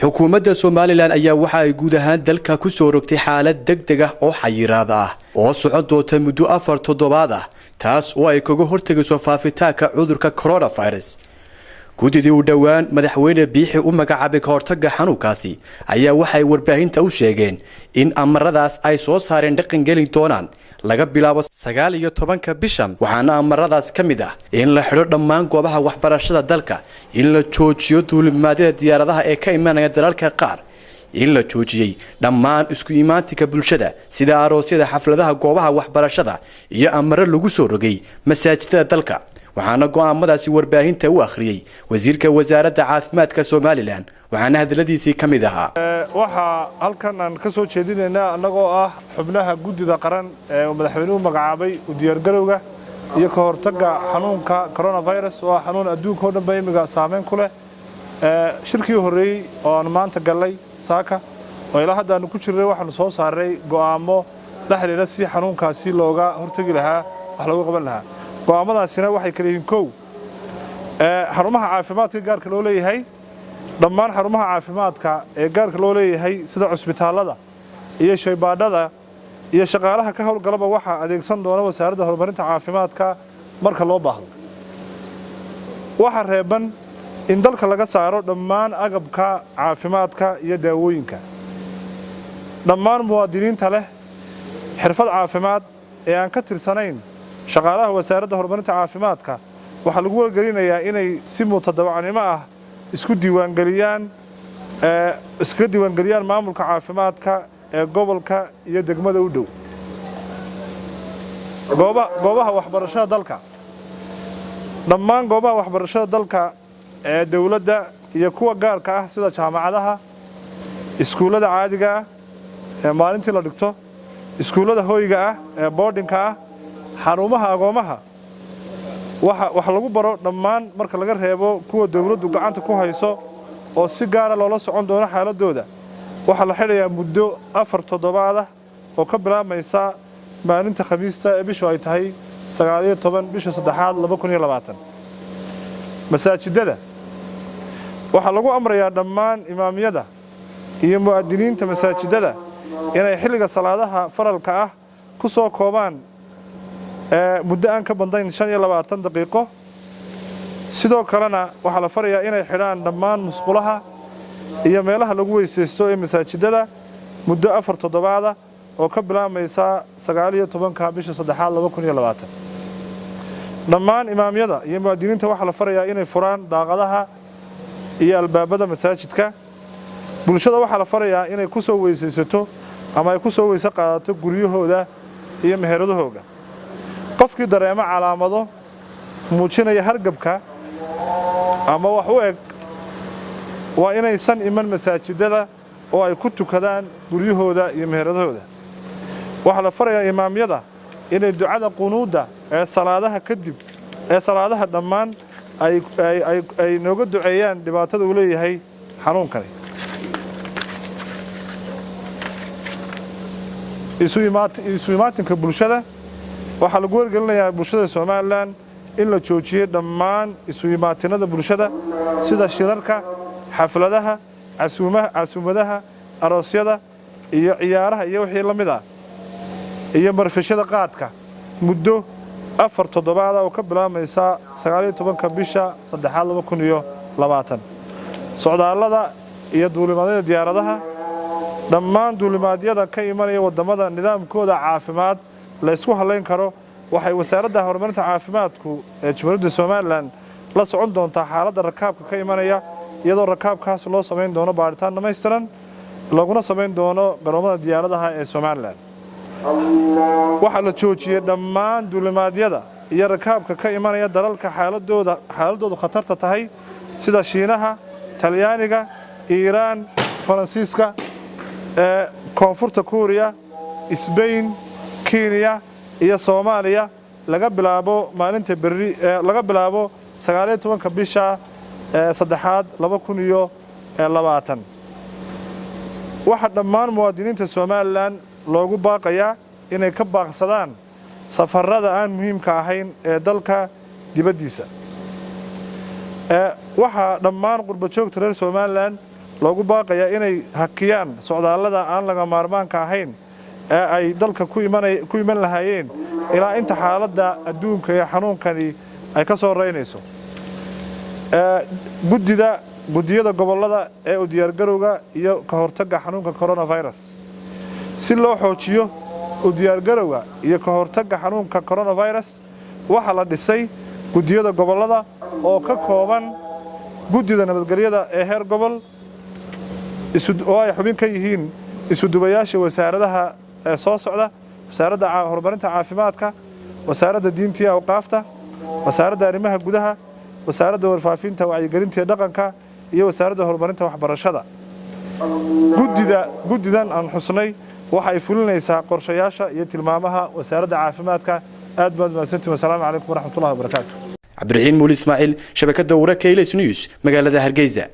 xukuumadda Soomaaliland ayaa waxa ay guud ahaan dalka ku soo rogtay xaalad degdeg ah oo xayiraad ah oo socon doonta muddo 4 toddobaad ah taas oo ay kaga hortagayso faafitaanka cudurka coronavirus. gudidii u dhawaan madaxweyne Biixi u magacaabay ka hortagga xanuunkaasi ayaa waxay warbaahinta u sheegeen in amaradaas ay soo saareen dhaqan gelin doonaan laga bilaabo 19 bishan waxaana amaradaas kamid ah in la xidho dhammaan goobaha waxbarashada dalka in la joojiyo duulimaadada diyaaradaha ee ka imanaya dalalka qaar in la joojiyay dhammaan isku imaantiga bulshada sida aroosyada xafladaha goobaha waxbarashada iyo amaro lagu soo rogay masaajidada dalka waxaana go'aamadaasi warbaahinta u akhriyay wasiirka wasaaradda caafimaadka Soomaaliland waxaana hadaladiisii kamid ahaa waxa halkan aan ka soo jeedinaynaa anagoo ah xubnaha gudida qaran ee madaxweynuhu magacaabay u diyaar garowga iyo ka hortagga xanuunka coronavirus oo xanuun adduunka oo dhan imiga saameyn ku leh shirkii horeeyay oo aan maanta galay saaka oo ilaa hadda aan ku jirnay waxaan soo saaray go'aamo la xiriira si xanuunkaasi looga hortagi lahaa wax looga qaban lahaa go'aamadaasina waxay kala yihiin koow xarumaha caafimaadka gaarka loo leeyahay dhammaan xarumaha caafimaadka ee gaarka loo leeyahay sida cusbitaalada iyo shaybaadhada iyo shaqaalaha ka howlgalaba waxa adeegsan doona wasaaradda horumarinta caafimaadka marka loo baahdo waxa reeban in dalka laga saaro dhammaan agabka caafimaadka iyo daawooyinka dhammaan muwaadiniinta leh xirfad caafimaad ee aan ka tirsanayn shaqaalaha wasaaradda horumarinta caafimaadka waxa lagu wargelinayaa inay si mutadawacnimo ah isku diiwaangeliyaan maamulka caafimaadka ee gobolka iyo degmada u dhow goobaha waxbarashada dalka dhammaan goobaha waxbarashada dalka ee dawladda iyo kuwa gaarka ah sida jaamacadaha iskuulada caadiga ah ee maalintii la dhigto iskuulada hoyga ah ee boardingka ah xarumaha agoomaha waxa lagu baro dhammaan marka laga reebo kuwa dawladdu gacanta ku hayso oo si gaar ah loola socon doono xaaladooda waxa la xidhayaa muddo 4 toddobaad ah oo ka bilaabmaysa maalinta Khamiista ee bishu ay tahay 19 bisha 3aad 2020 masaajidada waxa lagu amrayaa dhammaan imaamiyada iyo muwaadiniinta masaajidada inay xilliga salaadaha faralka ah ku soo koobaan muddo aan ka badnayn 25 daqiiqo sidoo kalena waxa la farayaa inay xidhaan dhammaan musqulaha iyo meelaha lagu weysaysto ee masaajidada muddo 4 toddobaad ah oo ka bilaabmaysa 19 bisha 3aad 2020 dhammaan imaamiyada iyo muwaadiniinta waxa la farayaa inay furaan daaqadaha iyo albaabada masaajidka bulshada waxa la farayaa inay ku soo weysaysato ama ay ku soo weysa qaadato guryahooda iyo meheradahooda qofkii dareema calaamado muujinaya hargabka ama wax u eg waa inaysan iman masaajidada oo ay ku tukadaan guryahooda iyo meheradahooda waxa la farayaa imaamiyada inay ducada qunuuda ee salaadaha dhammaan ay nooga duceeyaan dhibaatada uu leeyahay xanuunkani isu imaatinka bulshada waxa lagu wargelinayaa bulshada Soomaaliland in la joojiyo dhammaan isu imaatinada bulshada sida shirarka xafladaha casuumadaha aroosyada iyo ciyaaraha iyo wixii la mid ah iyo marfishada qaadka muddo 4 toddobaad oo ka bilaabmaysa 19 bisha 3aad 2020 socdaalada iyo duulimaadada diyaaradaha dhammaan duulimaadyada ka imanaya wadamada nidaamkooda caafimaad la isku haleyn karo waxay wasaaradda horumarinta caafimaadku ee Jamhuuriyadda Soomaaliland la socon doontaa xaaladda rakaabka ka imanaya iyadoo rakaabkaas loo sameyn doono baaritaan dhameystiran laguna sameyn doono garoomada diyaaradaha ee Soomaaliland waxa la joojiyay dhammaan duulimaadyada iyo rakaabka ka imanaya dalalka xaaladoodu khatarta tahay sida Shiinaha Talyaaniga Iiraan Faransiiska koonfurta Korea Spain Kenya iyo Soomaaliya laga bilaabo maalinta berri laga bilaabo 19 bisha 3aad 2020 waxa dhammaan muwaadiniinta Soomaaliland loogu baaqayaa inay ka baaqsadaan safarrada aan muhiimka ahayn ee dalka dibadiisa waxa dhammaan qurbo joogta reer Soomaaliland loogu baaqayaa inay hakiyaan socdaallada aan laga maarmaanka ahayn ee ay dalka ku iman lahaayeen ilaa inta xaaladda adduunka ee xanuunkani ay ka soo reynayso. guddiyada gobollada ee u diyaargarowga iyo ka hortagga xanuunka coronavirus si loo xoojiyo u diyaargarowga iyo ka hortagga xanuunka coronavirus waxaa la dhisay guddiyada gobollada oo ka kooban guddida nabadgelyada ee heer gobol oo ay xubin ka yihiin isudubayaasha wasaaradaha ee soo socda wasaaradda horumarinta caafimaadka, wasaaradda diinta iyo awqaafta, wasaaradda arrimaha gudaha, wasaaradda warfaafinta wacyigelinta iyo dhaqanka iyo wasaaradda horumarinta waxbarashada. guddidan aan xusnay waxa ay fulinaysaa qorshayaasha iyo tilmaamaha wasaaradda caafimaadka. aad baad mahadsantihiin. Assalaamu calaykum waraxmatullahi wabarakaatuh. Cabdiraxiin Muuli Ismaaciil, shabakadda wararka Ilays News, magaalada Hargeysa.